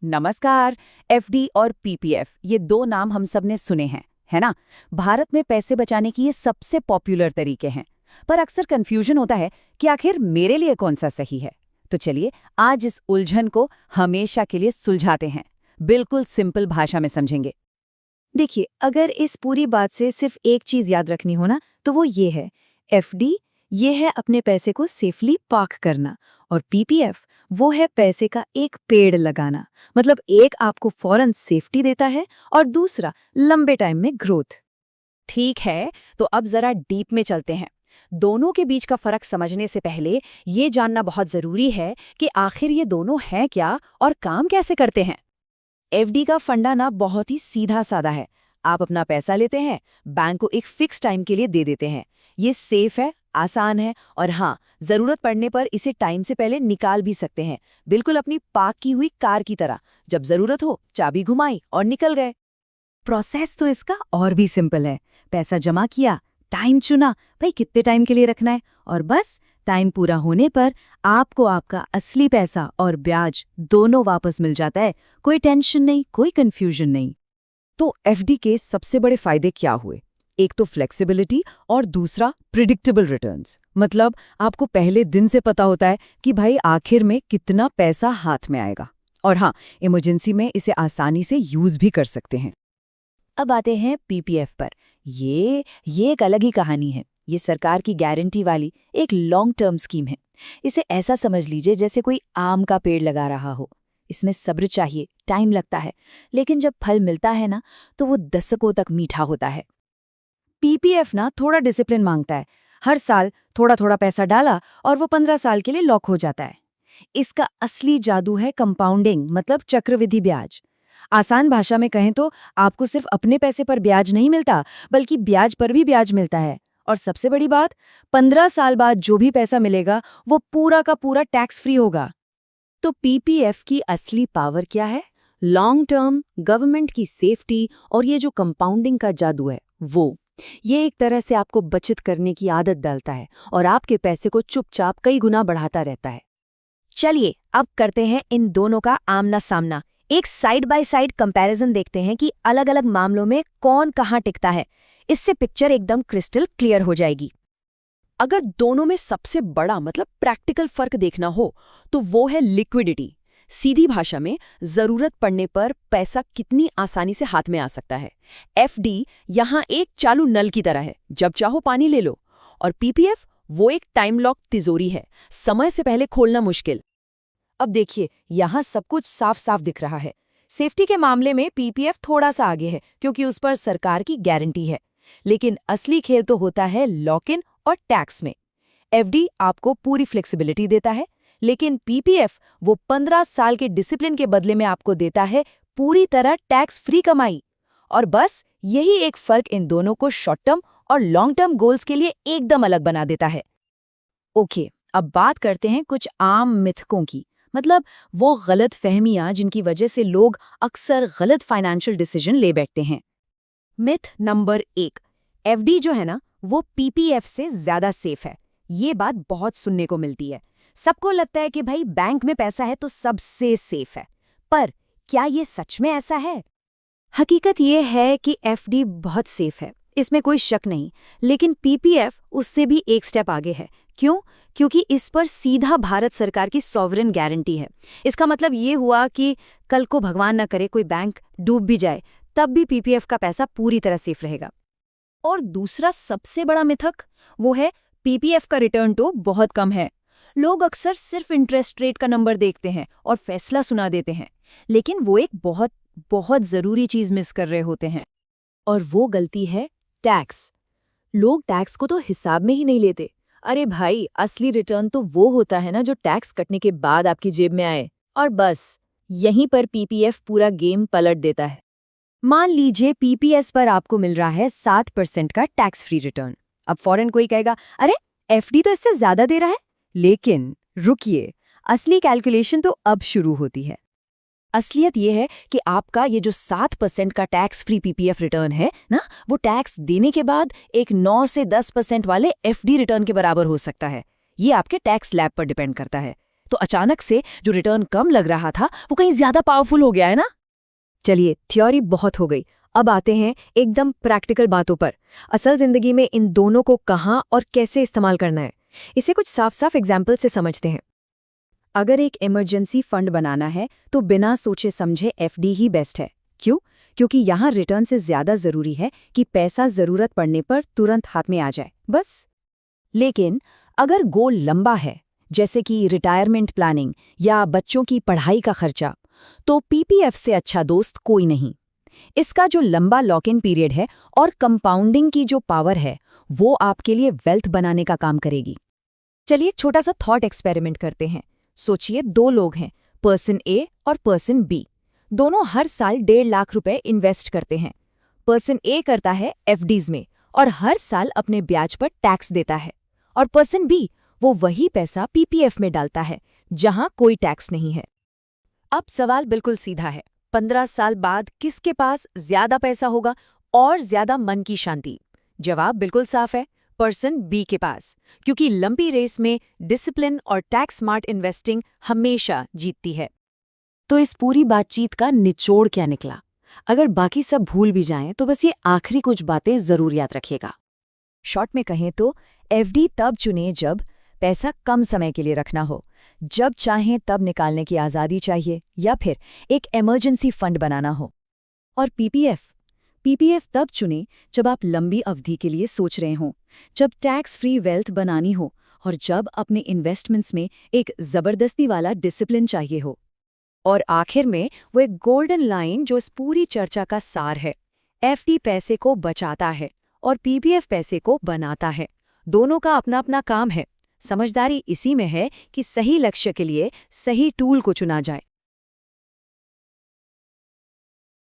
नमस्कार। एफडी और पीपीएफ ये दो नाम हम सब ने सुने हैं, है ना। भारत में पैसे बचाने की ये सबसे पॉपुलर तरीके हैं, पर अक्सर कंफ्यूजन होता है कि आखिर मेरे लिए कौन सा सही है। तो चलिए आज इस उलझन को हमेशा के लिए सुलझाते हैं, बिल्कुल सिंपल भाषा में समझेंगे। देखिए, अगर इस पूरी बात से सिर्फ एक चीज याद रखनी हो ना, तो वो ये है, एफडी ये है अपने पैसे को सेफली पार्क करना, और पीपीएफ वो है पैसे का एक पेड़ लगाना। मतलब एक आपको फौरन सेफ्टी देता है और दूसरा लंबे टाइम में ग्रोथ। ठीक है, तो अब जरा डीप में चलते हैं। दोनों के बीच का फर्क समझने से पहले ये जानना बहुत जरूरी है कि आखिर ये दोनों हैं क्या और काम कैसे करते हैं। एफडी का फंडा ना बहुत ही सीधा साधा है। आप अपना पैसा लेते हैं, बैंक को एक फिक्स टाइम के लिए दे देते हैं। ये सेफ है, आसान है, और हाँ, जरूरत पड़ने पर इसे टाइम से पहले निकाल भी सकते हैं, बिल्कुल अपनी पार्क की हुई कार की तरह। जब जरूरत हो चाबी घुमाई और निकल गए। प्रोसेस तो इसका और भी सिंपल है। पैसा जमा किया, टाइम चुना, भाई कितने टाइम के लिए रखना है, और बस टाइम पूरा होने पर आपको आपका असली पैसा और ब्याज दोनों वापस मिल जाता है। कोई टेंशन नहीं, कोई कंफ्यूजन नहीं। तो एफडी के सबसे बड़े फायदे क्या हुए? एक तो फ्लेक्सिबिलिटी और दूसरा प्रिडिक्टेबल रिटर्न्स। मतलब आपको पहले दिन से पता होता है कि भाई आखिर में कितना पैसा हाथ में आएगा। और हाँ, इमरजेंसी में इसे आसानी से यूज भी कर सकते हैं। अब आते हैं पीपीएफ पर। ये एक अलग ही कहानी है। ये सरकार की गारंटी वाली एक लॉन्ग टर्म स्कीम है। इसे ऐसा समझ लीजिए जैसे कोई आम का पेड़ लगा रहा हो। इसमें सब्र चाहिए, टाइम लगता है, लेकिन जब फल मिलता है ना, तो वो दशकों तक मीठा होता है। पीपीएफ ना थोड़ा डिसिप्लिन मांगता है। हर साल थोड़ा थोड़ा पैसा डाला और वो 15 साल के लिए लॉक हो जाता है। इसका असली जादू है कंपाउंडिंग, मतलब चक्रवृद्धि ब्याज। आसान भाषा में कहें तो आपको सिर्फ अपने पैसे पर ब्याज नहीं मिलता, बल्कि ब्याज पर भी ब्याज मिलता है। और सबसे बड़ी बात, 15 साल बाद जो भी पैसा मिलेगा वो पूरा का पूरा टैक्स फ्री होगा। तो पीपीएफ की असली पावर क्या है? लॉन्ग टर्म, गवर्नमेंट की सेफ्टी और ये जो कंपाउंडिंग का जादू है वो। ये एक तरह से आपको बचत करने की आदत डालता है और आपके पैसे को चुपचाप कई गुना बढ़ाता रहता है। चलिए अब करते हैं इन दोनों का आमना सामना। एक साइड बाय साइड कंपैरिजन देखते हैं कि अलग अलग मामलों में कौन कहाँ टिकता है। इससे पिक्चर एकदम क्रिस्टल क्लियर हो जाएगी। अगर दोनों में सबसे बड़ा मतलब प्रैक्टिकल फर्क देखना हो तो वो है लिक्विडिटी। सीधी भाषा में जरूरत पड़ने पर पैसा कितनी आसानी से हाथ में आ सकता है। एफडी यहाँ एक चालू नल की तरह है, जब चाहो पानी ले लो। और पीपीएफ वो एक टाइम लॉक तिजोरी है, समय से पहले खोलना मुश्किल। अब देखिए, यहाँ सब कुछ साफ साफ दिख रहा है। सेफ्टी के मामले में पीपीएफ थोड़ा सा आगे है, क्योंकि उस पर सरकार की गारंटी है। लेकिन असली खेल तो होता है लॉक इन और टैक्स में। एफडी आपको पूरी फ्लेक्सिबिलिटी देता है, लेकिन पीपीएफ वो 15 साल के डिसिप्लिन के बदले में आपको देता है पूरी तरह टैक्स फ्री कमाई। और बस यही एक फर्क इन दोनों को शॉर्ट टर्म और लॉन्ग टर्म गोल्स के लिए एकदम अलग बना देता है। ओके, अब बात करते हैं कुछ आम मिथकों की, मतलब वो गलत फहमियां जिनकी वजह से लोग अक्सर गलत फाइनेंशियल डिसीजन ले बैठते हैं। मिथ नंबर 1, एफडी जो है ना वो पीपीएफ से ज्यादा सेफ है। ये बात बहुत सुनने को मिलती है। सबको लगता है कि भाई बैंक में पैसा है तो सबसे सेफ है। पर क्या ये सच में ऐसा है? हकीकत ये है कि एफडी बहुत सेफ है, इसमें कोई शक नहीं। लेकिन पीपीएफ उससे भी एक स्टेप आगे है। क्यों? क्योंकि इस पर सीधा भारत सरकार की सॉवरेन गारंटी है। इसका मतलब ये हुआ कि कल को भगवान न करे कोई बैंक डूब भी जाए, तब भी पीपीएफ का पैसा पूरी तरह सेफ रहेगा। और दूसरा सबसे बड़ा मिथक वो है पीपीएफ का रिटर्न तो बहुत कम है। लोग अक्सर सिर्फ इंटरेस्ट रेट का नंबर देखते हैं और फैसला सुना देते हैं, लेकिन वो एक बहुत बहुत जरूरी चीज मिस कर रहे होते हैं। और वो गलती है टैक्स। लोग टैक्स को तो हिसाब में ही नहीं लेते। अरे भाई, असली रिटर्न तो वो होता है ना जो टैक्स कटने के बाद आपकी जेब में आए। और बस यहीं पर पीपीएफ पूरा गेम पलट देता है। मान लीजिए पीपीएस पर आपको मिल रहा है 7% का टैक्स फ्री रिटर्न। अब फौरन कोई कहेगा, अरे एफडी तो इससे ज्यादा दे रहा है। लेकिन रुकिए, असली कैलकुलेशन तो अब शुरू होती है। असलियत यह है कि आपका ये जो 7% का टैक्स फ्री पीपीएफ रिटर्न है ना, वो टैक्स देने के बाद एक 9 से 10% वाले एफडी रिटर्न के बराबर हो सकता है। ये आपके टैक्स स्लैब पर डिपेंड करता है। तो अचानक से जो रिटर्न कम लग रहा था वो कहीं ज्यादा पावरफुल हो गया है ना। चलिए, थ्योरी बहुत हो गई, अब आते हैं एकदम प्रैक्टिकल बातों पर। असल जिंदगी में इन दोनों को कहाँ और कैसे इस्तेमाल करना है, इसे कुछ साफ साफ एग्जाम्पल से समझते हैं। अगर एक इमरजेंसी फंड बनाना है तो बिना सोचे समझे एफडी ही बेस्ट है। क्यों? क्योंकि यहाँ रिटर्न से ज्यादा जरूरी है कि पैसा जरूरत पड़ने पर तुरंत हाथ में आ जाए, बस। लेकिन अगर गोल लंबा है, जैसे कि रिटायरमेंट प्लानिंग या बच्चों की पढ़ाई का खर्चा, तो पीपीएफ से अच्छा दोस्त कोई नहीं। इसका जो लंबा लॉक इन पीरियड है और कंपाउंडिंग की जो पावर है, वो आपके लिए वेल्थ बनाने का काम करेगी। चलिए एक छोटा सा थॉट एक्सपेरिमेंट करते हैं। सोचिए 2 लोग हैं, पर्सन ए और पर्सन बी। दोनों हर साल 1.5 लाख रुपए इन्वेस्ट करते हैं। पर्सन ए करता है एफडीज में और हर साल अपने ब्याज पर टैक्स देता है, और पर्सन बी वो वही पैसा पीपीएफ में डालता है जहां कोई टैक्स नहीं है। अब सवाल बिल्कुल सीधा है, 15 साल बाद किसके पास ज्यादा पैसा होगा और ज्यादा मन की शांति? जवाब बिल्कुल साफ है, पर्सन बी के पास, क्योंकि लंबी रेस में डिसिप्लिन और टैक्स स्मार्ट इन्वेस्टिंग हमेशा जीतती है। तो इस पूरी बातचीत का निचोड़ क्या निकला? अगर बाकी सब भूल भी जाएं तो बस ये आखिरी कुछ बातें जरूर याद रखिएगा। शॉर्ट में कहें तो एफडी तब चुनें जब पैसा कम समय के लिए रखना हो, जब चाहें तब निकालने की आज़ादी चाहिए, या फिर एक इमरजेंसी फंड बनाना हो। और पीपीएफ तब चुनें जब आप लंबी अवधि के लिए सोच रहे हों, जब टैक्स फ्री वेल्थ बनानी हो और जब अपने इन्वेस्टमेंट्स में एक जबरदस्ती वाला डिसिप्लिन चाहिए हो। और आखिर में वो एक गोल्डन लाइन जो इस पूरी चर्चा का सार है, एफडी पैसे को बचाता है और पीपीएफ पैसे को बनाता है। दोनों का अपना अपना काम है। समझदारी इसी में है कि सही लक्ष्य के लिए सही टूल को चुना जाए।